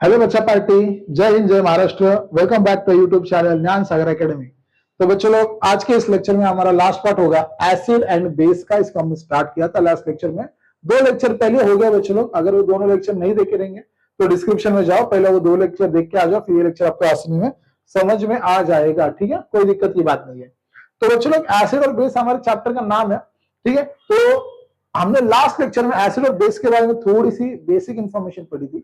Hello बच्चा party. जय हिंद, जय Maharashtra. Welcome back to YouTube channel Gyan Sagar academy. तो बच्चों लोग, आज के इस लेक्चर में हमारा लास्ट पार्ट होगा एसिड एंड बेस का। इसको हमने स्टार्ट किया था लास्ट लेक्चर में। दो लेक्चर पहले हो गया बच्चों लोग। अगर वो दोनों लेक्चर नहीं देखे रहेंगे तो डिस्क्रिप्शन में जाओ, पहले वो दो लेक्चर देख के आ जाओ, फिर ये लेक्चर आपको आसानी में समझ में आ जाएगा। ठीक है, कोई दिक्कत की बात नहीं है। तो बच्चों लोग, एसिड और बेस हमारे चैप्टर का नाम है। ठीक है, तो हमने लास्ट लेक्चर में एसिड और बेस के बारे में थोड़ी सी बेसिक इंफॉर्मेशन पढ़ी थी।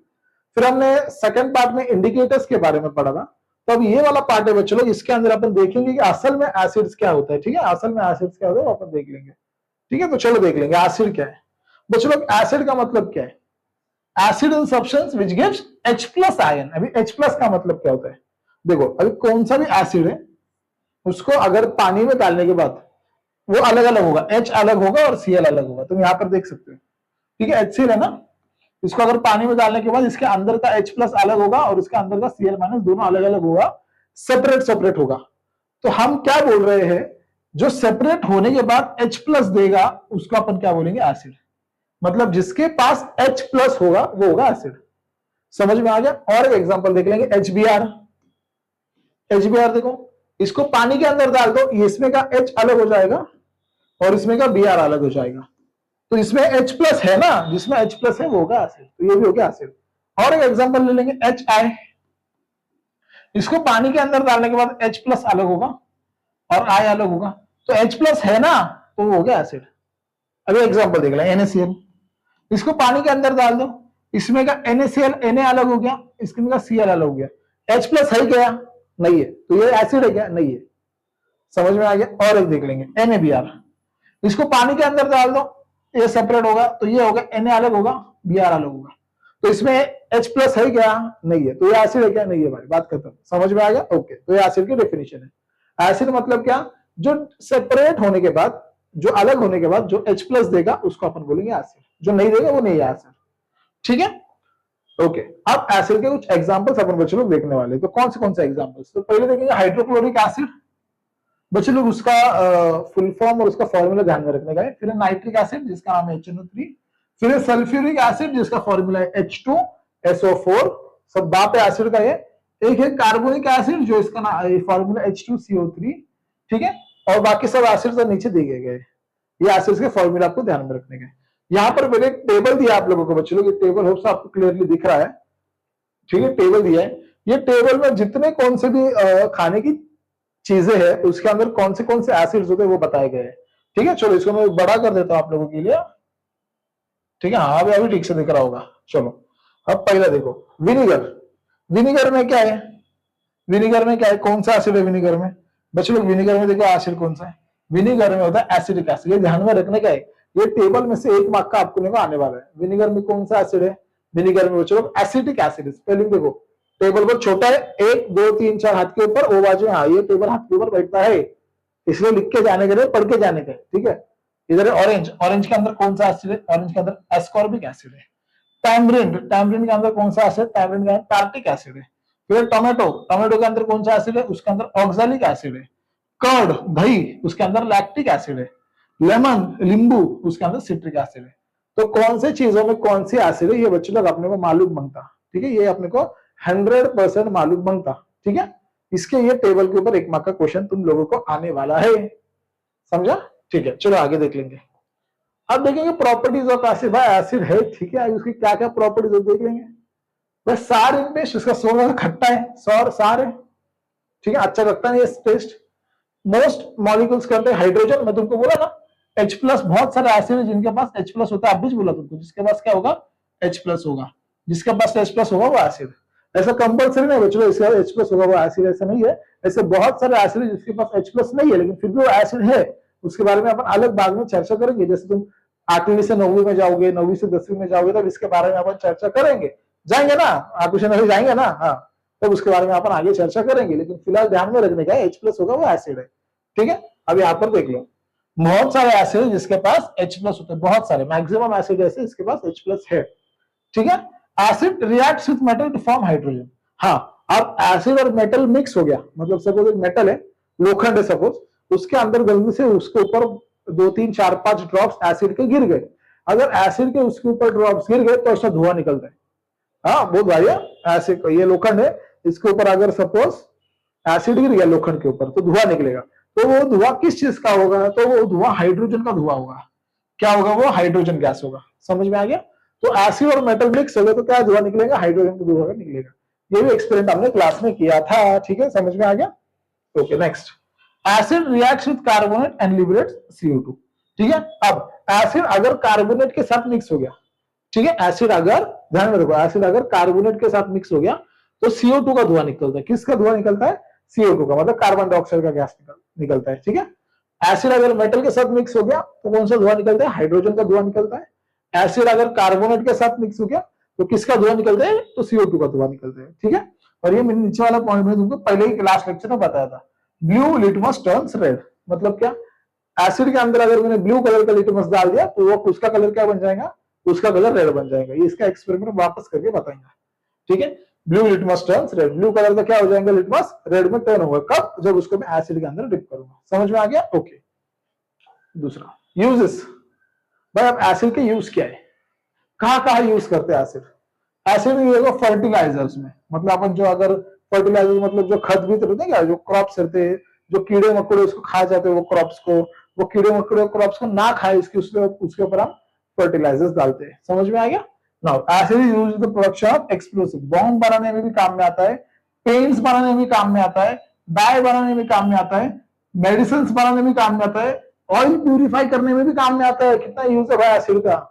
फिर हमने सेकंड पार्ट में इंडिकेटर्स के बारे में पढ़ा था। तो अब ये वाला पार्ट है बच्चों लोग, इसके अंदर अपन देखेंगे कि असल में एसिड्स क्या होता है। ठीक है, असल में एसिड्स क्या होता है वो अपन देख लेंगे। ठीक है, तो चलो देख लेंगे एसिड क्या है। बच्चों लोग, एसिड का मतलब क्या है? Acid in substance which gives H plus ion. अभी H प्लस का मतलब क्या होता है? देखो, अभी कौन सा भी एसिड है उसको अगर पानी में डालने के बाद वो अलग अलग होगा, H अलग होगा और Cl अलग होगा। तुम यहाँ पर देख सकते हो। ठीक है, HCl है ना, इसको अगर पानी में डालने के बाद इसके अंदर का H प्लस अलग होगा और इसके अंदर का Cl माइनस दोनों अलग अलग होगा, सेपरेट सेपरेट होगा। तो हम क्या बोल रहे हैं, जो सेपरेट होने के बाद H प्लस देगा उसको अपन क्या बोलेंगे? एसिड। मतलब जिसके पास H प्लस होगा वो होगा एसिड। समझ में आ गया? और एक एग्जांपल देख लेंगे, HBr। HBr देखो, इसको पानी के अंदर डाल दो, इसमें का H अलग हो जाएगा और इसमें का Br अलग हो जाएगा। तो इसमें H प्लस है ना, जिसमें H प्लस है वो होगा एसिड। तो ये भी हो गया एसिड। और एक एग्जांपल ले लेंगे, HI। इसको पानी के अंदर डालने के बाद H प्लस अलग होगा और I अलग होगा, तो H प्लस है ना, तो वो हो गया एसिड। अभी एग्जांपल देख लें, NaCl। इसको पानी के अंदर डाल दो, इसमें का NaCl Na अलग हो गया, इसमें का Cl अलग हो गया। H प्लस है क्या? नहीं है, तो ये एसिड है क्या? नहीं है। समझ में आ गया? और एक देख लेंगे, NaBr। इसको पानी के अंदर डाल दो, ये सेपरेट होगा, तो ये होगा Na अलग होगा, Br अलग होगा। तो इसमें H प्लस है क्या? नहीं है, तो ये एसिड है क्या? नहीं है भाई, बात खत्म। समझ में आ गया? ओके, तो ये एसिड की डेफिनेशन है। एसिड मतलब क्या? जो सेपरेट होने के बाद, जो अलग होने के बाद जो H प्लस देगा उसको अपन बोलेंगे एसिड, जो नहीं देगा वो नहीं है एसिड। ठीक है, ओके। अब एसिड के कुछ एग्जांपल्स अपन बच्चों लोग देखने वाले। तो कौन से एग्जांपल्स? तो पहले देखेंगे हाइड्रोक्लोरिक एसिड। बच्चों लोग, उसका फुल फॉर्म और उसका फॉर्मूला ध्यान में रखने का है। फिर नाइट्रिक एसिड जिसका नाम है HNO3। फिर सल्फ्यूरिक एसिड जिसका फॉर्मूला है H2SO4। सब बात है एसिड का ये। एक है कार्बोनिक एसिड जो इसका फॉर्मूला H2CO3। ठीक है, और बाकी सब एसिड तो नीचे दिए गए। ये एसिड्स के फॉर्मूला आपको ध्यान में रखने का है। यहाँ पर मैंने एक टेबल दिया आप लोगों को बच्चों लोग, ये टेबल होप्स आपको क्लियरली दिख रहा है। ठीक है, टेबल दिया है। ये टेबल में जितने कौन से भी खाने की चीजें हैं उसके अंदर कौन से एसिड्स होते हैं वो बताए गए हैं। ठीक है, चलो इसको मैं बड़ा कर देता हूं आप लोगों के लिए। ठीक है, हाँ अभी ठीक से दिख रहा होगा। चलो, अब पहला देखो, विनीगर। विनीगर में क्या है? विनीगर में क्या है? कौन सा एसिड है विनीगर में? बच्चों लोग, विनीगर में देखो एसिड कौन सा है। विनीगर में होता है एसिडिक एसिड। ये ध्यान में रखने का है। ये टेबल में से एक मार्क का आपको आने वाला है। विनीगर में कौन सा एसिड है? विनीगर में बच्चों लोग एसिडिक एसिड। स्पेलिंग देखो, टेबल पर छोटा है, 1 2 3 4 हाथ के ऊपर, ओ बाजू में। हाँ, ये टेबल हाथ के ऊपर बैठता है, इसलिए लिख के जाने के लिए, पढ़ के जाने का। ठीक है, इधर है ऑरेंज। ऑरेंज के अंदर कौन सा एसिड है? ऑरेंज के अंदर एस्कॉर्बिक एसिड है। टैमरिंड। टैमरिंड के अंदर कौन सा एसिड? टैमरिंड के अंदर टार्टिक एसिड है। फिर टोमेटो। टोमेटो के अंदर कौन सा एसिड है? उसके अंदर ऑक्सैलिक एसिड है। कर्ड, दही, उसके अंदर लैक्टिक एसिड है। लेमन, नींबू, उसके अंदर सिट्रिक एसिड है। तो कौन से चीजों में कौन सी एसिड है, ये बच्चों लोग अपने को मालूम बनता। ठीक है, ये अपने को 100% मालूम बनता। ठीक है, इसके ये टेबल के ऊपर 1 मार्क का क्वेश्चन तुम लोगों को आने वाला है। समझा? ठीक है, चलो आगे देख लेंगे। अब देखेंगे प्रॉपर्टीज ऑफ एसिड। भाई एसिड है, ठीक है, उसकी क्या क्या प्रॉपर्टीज देख लेंगे। भाई सार इन टेस्ट, इसका सोडा खट्टा है, सौर सार है। ठीक है, अच्छा लगता है ये टेस्ट। मोस्ट मॉलिक्यूल्स करते हैं हाइड्रोजन। मैं तुमको बोला ना H प्लस, बहुत सारे एसिड है जिनके पास H प्लस होता है। अब भी बोला तुमको, जिसके पास क्या होगा? H प्लस होगा। जिसके पास H प्लस होगा वो एसिड। ऐसा कंपल्सरी नहीं बच्चों, इसका H प्लस होगा वो एसिड, ऐसा नहीं है। ऐसे बहुत सारे एसिड है जिसके पास H प्लस नहीं है लेकिन फिर भी वो एसिड है। उसके बारे में अपन अलग बाद में चर्चा करेंगे। जैसे तुम 8वीं से 9वीं में जाओगे, 9वीं से 10वीं में जाओगे, तब इसके बारे में अपन चर्चा करेंगे। जाएंगे ना, 8वीं से 9वीं जाएंगे ना, हाँ, तब उसके बारे में अपन आगे चर्चा करेंगे। लेकिन फिलहाल ध्यान में रखने का H प्लस होगा वो एसिड है। ठीक है, अब यहाँ पर देख लो, बहुत सारे एसिड जिसके पास H प्लस होते हैं, बहुत सारे, मैक्सिमम एसिड ऐसे इसके पास H प्लस है। ठीक है, acid reacts with metal to form hydrogen. हाँ, अब एसिड और मेटल मिक्स हो गया, मतलब सपोज एक मेटल है, लोखंड है सपोज, उसके अंदर गलती से उसके ऊपर 2 3 4 5 ड्रॉप्स एसिड के गिर गए। अगर एसिड के उसके ऊपर ड्रॉप्स गिर गए तो ऐसा धुआं निकलता है। हाँ बहुत भारी है। ऐसे ये लोखंड है, इसके ऊपर अगर सपोज एसिड गिर गया लोखंड के ऊपर तो धुआं निकलेगा। तो वो धुआं किस चीज का होगा? तो वो धुआं हाइड्रोजन का धुआं होगा। क्या होगा? वो हाइड्रोजन गैस होगा। समझ में आ गया? तो एसिड और मेटल मिक्स हो गया तो क्या धुआं निकलेगा? हाइड्रोजन का धुआं निकलेगा। ये भी एक्सपेरिमेंट हमने क्लास में किया था। ठीक है, समझ में आ गया? Okay next, acid reacts with carbonate and liberates CO2। ठीक है, अब एसिड अगर कार्बोनेट के साथ मिक्स हो गया, ठीक है, एसिड अगर, ध्यान में रखो, एसिड अगर कार्बोनेट के साथ मिक्स हो गया तो CO2 का धुआं निकलता है। किसका धुआं निकलता है? CO2 का, मतलब कार्बन डाइऑक्साइड का गैस निकलता है। ठीक है, एसिड अगर मेटल के साथ मिक्स हो गया तो कौन सा धुआं निकलता है? हाइड्रोजन का धुआं निकलता है। एसिड अगर कार्बोनेट के साथ मिक्स हो गया तो किसका धुआं निकलता है? तो CO2 का धुआं निकलता है। ठीक है, और ये मैंने नीचे वाला पॉइंट में तुमको पहले ही क्लास लेक्चर में बताया था। ब्लू लिटमस टर्न्स रेड, मतलब क्या? एसिड के अंदर अगर मैंने ब्लू कलर का लिटमस डाल दिया तो वो उसका कलर क्या बन जाएगा? उसका कलर रेड बन जाएगा। ये इसका एक्सपेरिमेंट वापस करके बताएंगे। ठीक है, blue litmus turns red, blue colour का क्या हो जाएगा? लिटमस रेड में टर्न होगा। कब? जब उसको मैं एसिड के अंदर डिप करूंगा। समझ में आ गया? ओके, दूसरा यूजेस। भाई अब एसिड के यूज क्या है, कहां कहां यूज करते हैं एसिड? एसिड यूज होगा फर्टिलाइजर्स में, मतलब अपन जो अगर फर्टिलाइजर मतलब जो खत भी रहते हैं क्या, जो क्रॉप्स रहते हैं, जो कीड़े मकोड़े उसको खा जाते हैं वो क्रॉप्स को, वो कीड़े मकोड़े क्रॉप्स को ना खाए इसके उसके ऊपर हम फर्टिलाइजर्स डालते हैं। समझ में आ गया? Now acid is used in the production of explosive, bomb बनाने में भी काम में आता है, पेंट्स बनाने में भी काम में आता है, डाई बनाने में काम में आता है, मेडिसिन बनाने में काम में आता है, ऑयल प्यूरिफाई करने में भी काम में आता है। कितना यूज है भाई एसिड का?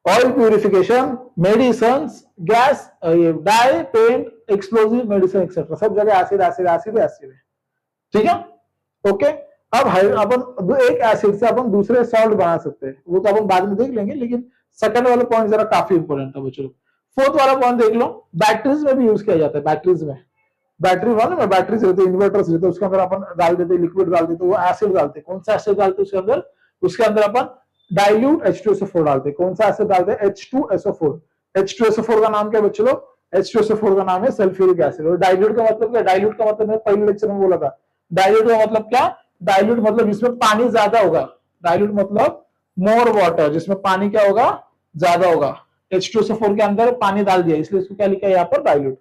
Oil purification, medicine, gas, dye, paint, explosive, medicine etcetera, सब जगह एसिड एसिड एसिड एसिड है। ठीक है, ओके। अब अपन एक एसिड से अपन दूसरे सॉल्ट बना सकते हैं, वो तो अपन बाद में देख लेंगे, लेकिन सेकंड वाला पॉइंट जरा काफी इंपॉर्टेंट था बच्चों। फोर्थ वाला पॉइंट देख लो, बैटरीज में भी यूज किया जाता है। बैटरीज में, बैटरी वाले में बैटरीज रहते हैं, इन्वर्टर्स रहते हैं, उसके अंदर अपन डाल देते, लिक्विड डाल देते, वो एसिड डालते। कौन सा एसिड डालते उसके अंदर? उसके अंदर अपन डाइल्यूट H2SO4 डालते। कौन सा एसिड डालते हैं? H2SO4। H2SO4 का नाम क्या है बच्चों? H2SO4 का नाम है सल्फ्यूरिक एसिड। और डाइल्यूट का मतलब क्या? डाइल्यूट का मतलब मैं पहले लेक्चर में बोला था, डाइल्यूट का मतलब क्या? डाइल्यूट मतलब जिसमें पानी ज्यादा होगा। डाइल्यूट मतलब मोर वाटर, जिसमें पानी क्या होगा? ज्यादा होगा। H2SO4 के अंदर पानी डाल दिया, इसलिए इसको क्या लिखा है यहाँ पर? डाइल्यूट।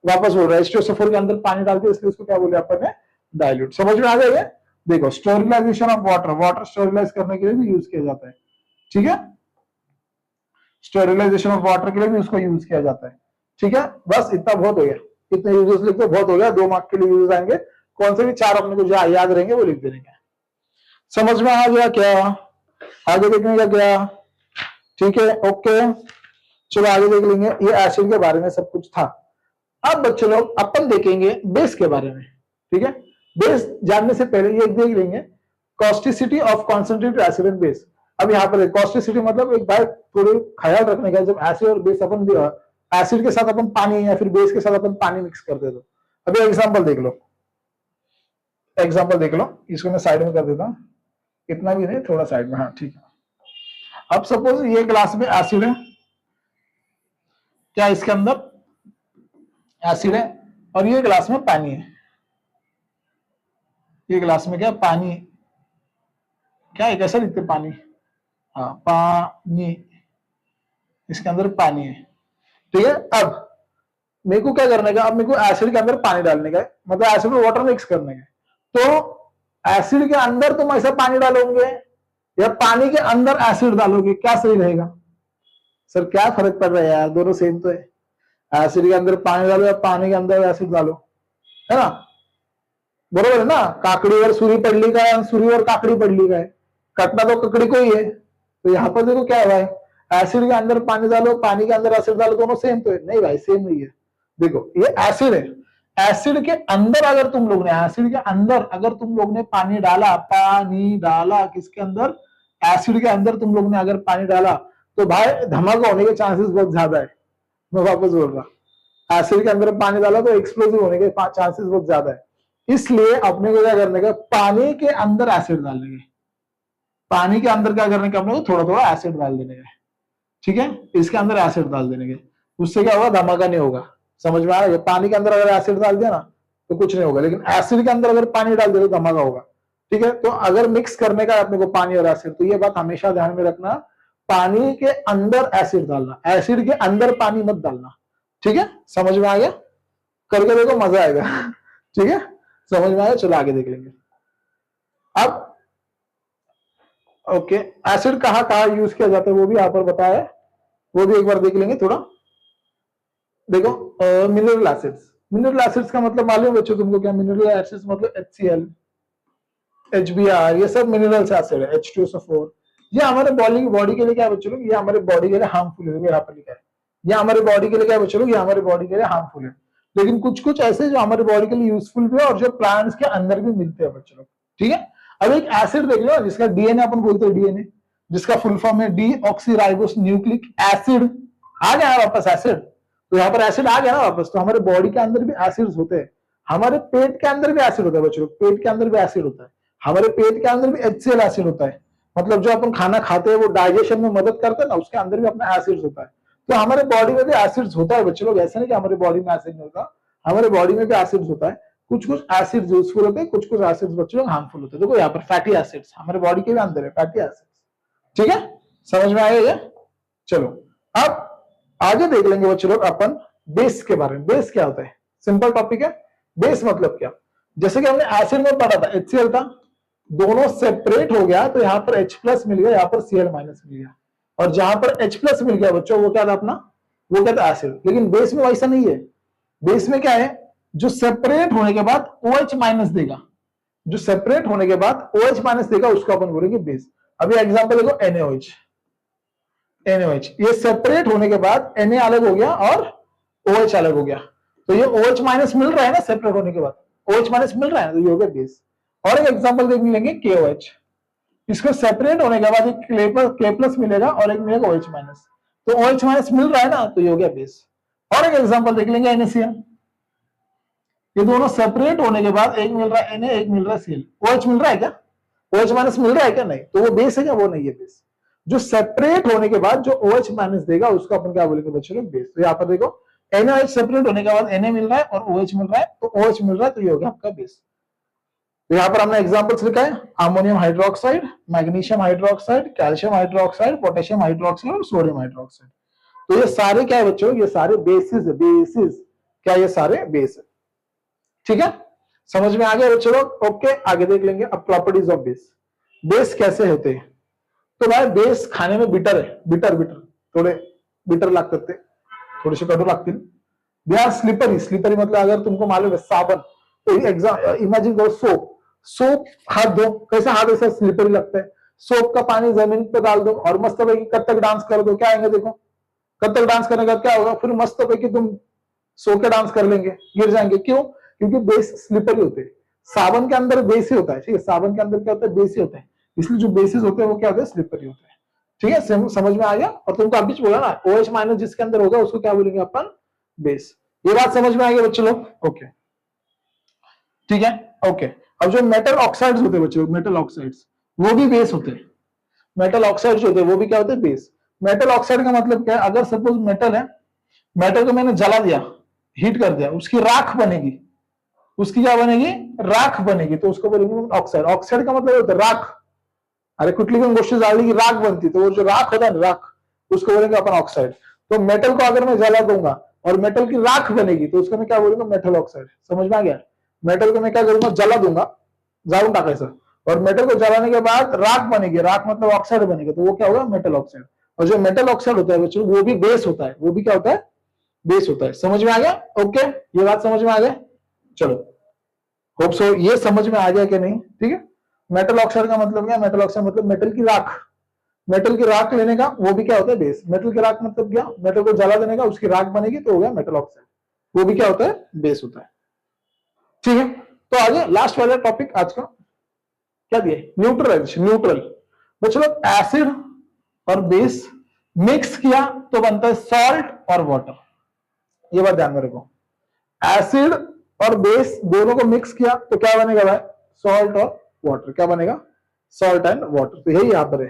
वापस बोल रहा है, H2SO4 के अंदर पानी डाल दिया, इसलिए इसको क्या बोले अपन ने? डाइल्यूट। समझ में आ गया? देखो, स्टोरिलाइजेशन ऑफ वाटर, वाटर स्टोरिलाइज करने के लिए भी यूज किया जाता है। ठीक है, स्टोरिलाइजेशन ऑफ वाटर के लिए भी उसको यूज किया जाता है। ठीक है, बस इतना बहुत हो गया, इतने यूजेस लिख दो, बहुत हो गया। 2 मार्क के लिए यूज आएंगे, कौन से भी 4 अपने को जो याद रहेंगे वो लिख देंगे। समझ में आ गया क्या? आगे देखने का क्या? ठीक है, ओके, चलो आगे देख लेंगे। ये एसिड के बारे में सब कुछ था। अब बच्चों लोग अपन देखेंगे बेस के बारे में। ठीक है, बेस जानने से पहले ये देख लेंगे causticity of concentrated acid and base. अब यहाँ पर कॉस्टिसिटी मतलब एक बार थोड़ी ख्याल रखने का, जब एसिड और बेस अपन एसिड के साथ अपन पानी या फिर बेस के साथ अपन पानी मिक्स करते तो। अभी एग्जांपल देख लो, एग्जांपल देख लो, इसको मैं साइड में कर देता हूँ, इतना भी नहीं, थोड़ा साइड में। हाँ ठीक है, अब सपोज ये ग्लास में एसिड है, क्या इसके अंदर एसिड है, और ये ग्लास में पानी है। ये ग्लास में क्या? पानी। क्या है, कैसा लिखते पानी? हाँ, पानी, इसके अंदर पानी है। ठीक है, अब मेरे को क्या करने का? अब मेरे को एसिड के अंदर पानी डालने का है, मतलब एसिड और वाटर मिक्स करने का है। तो एसिड के अंदर तुम ऐसा पानी डालोगे या पानी के अंदर एसिड डालोगे, क्या सही रहेगा? सर क्या फर्क पड़ रहा है यार, दोनों सेम तो है। एसिड के अंदर पानी डालो या पानी के अंदर एसिड डालो, है ना? बरोबर है ना? काकडीवर सुरी पडली काय, सुरीवर काकडी पडली काय, कटना तो ककड़ी को ही है। तो यहाँ पर देखो क्या है भाई, एसिड के अंदर पानी डालो, पानी के अंदर एसिड डालो, दोनों सेम तो है? नहीं भाई, सेम नहीं है। देखो ये एसिड है, एसिड के अंदर अगर तुम लोग ने, एसिड के अंदर अगर तुम लोग ने पानी डाला, पानी डाला किसके अंदर? एसिड के अंदर तुम लोग ने अगर पानी डाला तो भाई धमाका होने के चांसेस बहुत ज्यादा है। मैं वापस बोल रहा, एसिड के अंदर पानी डाला तो एक्सप्लोजिव होने के चांसेस बहुत ज्यादा है। इसलिए अपने को क्या करने का? पानी के अंदर एसिड डालने का, पानी के अंदर क्या करने का? अपने को थोड़ा थोड़ा एसिड डाल देने का। ठीक है, इसके अंदर एसिड डाल देने के, उससे क्या होगा? धमाका नहीं होगा। समझ में आ रहा है? पानी के अंदर अगर एसिड डाल दिया ना तो कुछ नहीं होगा, लेकिन एसिड के अंदर अगर पानी डाल दिया तो धमाका होगा। ठीक है, तो अगर मिक्स करने का अपने को पानी और एसिड, तो ये बात हमेशा ध्यान में रखना, पानी के अंदर एसिड डालना, एसिड के अंदर पानी मत डालना। ठीक है, समझ में आ गया? करके देखो, मजा आएगा। ठीक है, समझ में आया? चलो आगे देख लेंगे। अब ओके, एसिड कहाँ कहाँ यूज किया जाता है वो भी यहाँ पर बताया है, वो भी एक बार देख लेंगे थोड़ा। देखो, मिनरल एसिड्स, मिनरल एसिड्स का मतलब मालूम है बच्चों तुमको क्या? मिनरल एसिड्स मतलब HCl, HBr, ये सब मिनरल्स एसिड है, H2SO4। ये हमारे बॉडी के लिए क्या है बच्चों लोग? ये हमारे बॉडी के लिए हार्मफुल है, यहाँ पर लिखा है। ये हमारे बॉडी के लिए क्या है बच्चों लोग? ये हमारे बॉडी के लिए हार्मफुल है। लेकिन कुछ कुछ ऐसे जो हमारे बॉडी के लिए यूजफुल भी है और जो प्लांट्स के अंदर भी मिलते हैं बच्चों लोग। ठीक है, अब एक एसिड देख लो जिसका डीएनए अपन बोलते हैं, डीएनए जिसका फुल फॉर्म है डीऑक्सीराइबोस न्यूक्लिक एसिड। आ गया वापस एसिड, तो यहाँ पर एसिड आ गया ना वापस। तो हमारे बॉडी के अंदर भी एसिड्स होते हैं, हमारे पेट के अंदर भी एसिड होता है बच्चों लोग, पेट के अंदर भी एसिड होता है, हमारे पेट के अंदर भी HCl एसिड होता है। मतलब जो अपन खाना खाते हैं वो डाइजेशन में मदद करता है ना, उसके अंदर भी अपना एसिड्स होता है। तो हमारे बॉडी में भी एसिड्स होता है बच्चों लोग, ऐसा नहीं कि हमारे बॉडी में एसिड नहीं होता, हमारे बॉडी में भी एसिड्स होता है। कुछ कुछ एसिड्स यूजफुल होते हैं, कुछ कुछ एसिड्स बच्चों लोग हार्मफुल होते हैं। देखो यहाँ पर फैटी एसिड्स हमारे बॉडी के भी अंदर है, फैटी एसिड्स। ठीक है, समझ में आया ये? चलो अब आगे देख लेंगे बच्चों लोग अपन बेस के बारे में। बेस क्या होता है? सिंपल टॉपिक है। बेस मतलब क्या? जैसे कि हमने एसिड में पढ़ा था, HCl था, दोनों सेपरेट हो गया तो यहाँ पर H+ मिल गया, यहाँ पर Cl- मिल गया। और जहां पर H+ मिल गया बच्चों, वो क्या था अपना? वो क्या था? एसिड। लेकिन बेस में वैसा नहीं है। बेस में क्या है? जो सेपरेट होने के बाद OH- देगा, जो सेपरेट होने के बाद OH- देगा, उसको अपन बोलेंगे बेस। अभी एग्जांपल देखो, NaOH, NaOH ये सेपरेट होने के बाद Na अलग हो गया और OH अलग हो गया, तो ये OH- मिल रहा है ना सेपरेट होने के बाद, OH- मिल रहा है, तो ये हो गया बेस। और एक एग्जांपल देख लेंगे, KOH, इसको सेपरेट होने के बाद एक K+ मिलेगा और एक मिलेगा OH-, तो OH- मिल रहा है ना, तो ये हो गया बेस। और एक एग्जांपल देख लेंगे, NaCl, ये दोनों सेपरेट होने के बाद एक मिल रहा है Na, एक मिल रहा है Cl, OH मिल रहा है क्या? OH- मिल रहा है क्या? नहीं, तो वो बेस है क्या? वो नहीं है बेस। जो सेपरेट होने के बाद जो OH- देगा उसको अपन क्या बोलेंगे बच्चों लोग? बेस। तो यहाँ पर देखो, NaOH सेपरेट होने के बाद Na मिल रहा है और OH मिल रहा है, तो OH मिल रहा है, तो ये हो गया आपका बेस। तो यहाँ पर हमने एग्जांपल्स लिखा है, ammonium hydroxide, magnesium hydroxide, calcium hydroxide, potassium hydroxide और सोडियम हाइड्रोक्साइड। तो ये सारे क्या है बच्चों? ये सारे बेसिस है, बेसिस क्या? ये सारे बेस है। ठीक है, समझ में आ गया बच्चों लोग? ओके, आगे देख लेंगे अब प्रॉपर्टीज ऑफ बेस। बेस कैसे होते हैं? तो भाई बेस खाने में बिटर है, बिटर बिटर थोड़े बिटर लागतात, थोडेसे कडू लागतील। दे आर स्लिपरी, स्लिपरी मतलब अगर तुमको मालूम है साबन, तो इमेजिन करो सोप, सोप हाथ दो, कैसा हाथ ऐसा स्लिपरी लगता है। सोप का पानी जमीन पे डाल दो और मस्त पैकी कथक डांस कर दो, क्या आएंगे देखो? कथक डांस करने का क्या होगा? फिर मस्त पैकी तुम सो के डांस कर लेंगे, गिर जाएंगे। क्यों? क्योंकि बेस स्लिपरी होते हैं। साबन के अंदर बेस ही होता है, ठीक है, साबन के अंदर क्या होता है? बेस ही होता है, इसलिए जो बेसिस होते हैं वो क्या होते हैं? स्लिपरी होते हैं। ठीक है, समझ में आ गया? और तुमको अभी बोला ना, OH- जिसके अंदर होगा उसको क्या बोलेंगे अपन? बेस। ये बात समझ में आ गई बच्चों लोग? ओके, ठीक है, ओके। अब जो मेटल ऑक्साइड्स होते हैं बच्चों, मेटल ऑक्साइड्स वो भी बेस होते हैं। मेटल ऑक्साइड्स होते हैं वो भी क्या होते हैं? बेस। मेटल ऑक्साइड का मतलब क्या है? अगर सपोज मेटल है, मेटल को मैंने जला दिया, हीट कर दिया, उसकी राख बनेगी, उसकी क्या बनेगी? राख बनेगी, तो उसको बोलेंगे ऑक्साइड। ऑक्साइड का मतलब होता है राख। अरे कुठली पण गोष्ट जाळली की राख बनती, तो वो जो राख होता है राख, उसको बोलेंगे अपन ऑक्साइड। तो मेटल को अगर मैं जला दूंगा और मेटल की राख बनेगी, तो उसको मैं क्या बोलूंगा? Metal oxide. समझ में आ गया? मेटल को मैं क्या करूंगा? जला दूंगा, जाळून टाकायचं, और मेटल को जलाने के बाद राख बनेगी, राख मतलब ऑक्साइड बनेगा, तो वो क्या होगा? Metal oxide. और जो मेटल ऑक्साइड होता है बच्चों, वो भी बेस होता है, वो भी क्या होता है? बेस होता है। समझ में आ गया? ओके, ये बात समझ में आ गया? चलो, होप सो ये समझ में आ गया कि नहीं? ठीक है, मेटल ऑक्साइड का मतलब क्या? मेटल ऑक्साइड मतलब मेटल की राख, मेटल की राख लेने का, वो भी क्या होता है? बेस। मेटल की राख मतलब क्या? मेटल को जला देने का, उसकी राख बनेगी, तो हो गया मेटल ऑक्साइड, वो भी क्या होता है? बेस होता है। ठीक है, तो आगे लास्ट वाला टॉपिक आज का क्या दिया? न्यूट्रलाइजेशन। न्यूट्रल बच्चों, एसिड और बेस मिक्स किया तो बनता है सॉल्ट और वाटर। ये बात ध्यान में रखो, एसिड और बेस दोनों को मिक्स किया तो क्या बनेगा भाई? सॉल्ट और वाटर। क्या बनेगा? Salt and water. तो यही यहां पर है।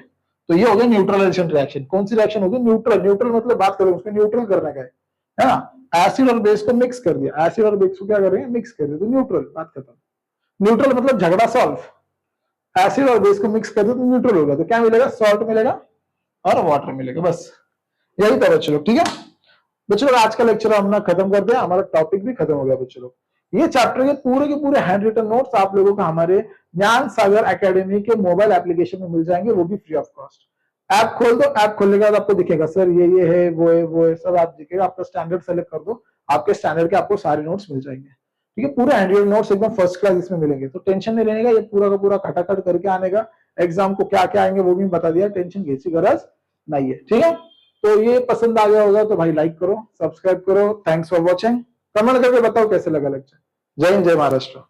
तो ये हो गया न्यूट्रलाइजेशन रिएक्शन। कौन सी रिएक्शन होगी? न्यूट्रल। न्यूट्रल मतलब बात करें उसको न्यूट्रल करने का है ना। एसिड और बेस को मिक्स कर दिया, एसिड और बेस को क्या करेंगे? मिक्स कर दिया, तो न्यूट्रल। बात खत्म। न्यूट्रल मतलब झगड़ा सॉल्व। एसिड और बेस को मिक्स कर दिया तो न्यूट्रल होगा, तो क्या मिलेगा? सॉल्ट मिलेगा और वाटर मिलेगा, बस यही था बच्चों लोग। ठीक है बच्चों लोग, आज का लेक्चर हमने खत्म कर दिया, हमारा टॉपिक भी खत्म हो गया बच्चों लोग। ये चैप्टर के पूरे हैंड रिटन नोट्स आप लोगों को हमारे ज्ञान सागर एकेडमी के मोबाइल एप्लीकेशन में मिल जाएंगे, वो भी फ्री ऑफ कॉस्ट। ऐप खोल दो, ऐप खोलने के बाद आपको दिखेगा सर ये है वो है सब आप दिखेगा, आपका स्टैंडर्ड सेलेक्ट कर दो, आपके स्टैंडर्ड के आपको सारे नोट्स मिल जाएंगे। ठीक है, पूरे हैंड रिटन नोट्स एकदम फर्स्ट क्लास इसमें मिलेंगे, तो टेंशन नहीं लेने का, ये पूरा का पूरा खटाखट करके आने का, एग्जाम को क्या क्या आएंगे वो भी बता दिया, टेंशन की गरज नहीं है। ठीक है, तो ये पसंद आ गया होगा तो भाई लाइक करो, सब्सक्राइब करो। थैंक्स फॉर वॉचिंग, कमेंट करके बताओ कैसे लगा लेक्चर। जय हिंद, जय महाराष्ट्र।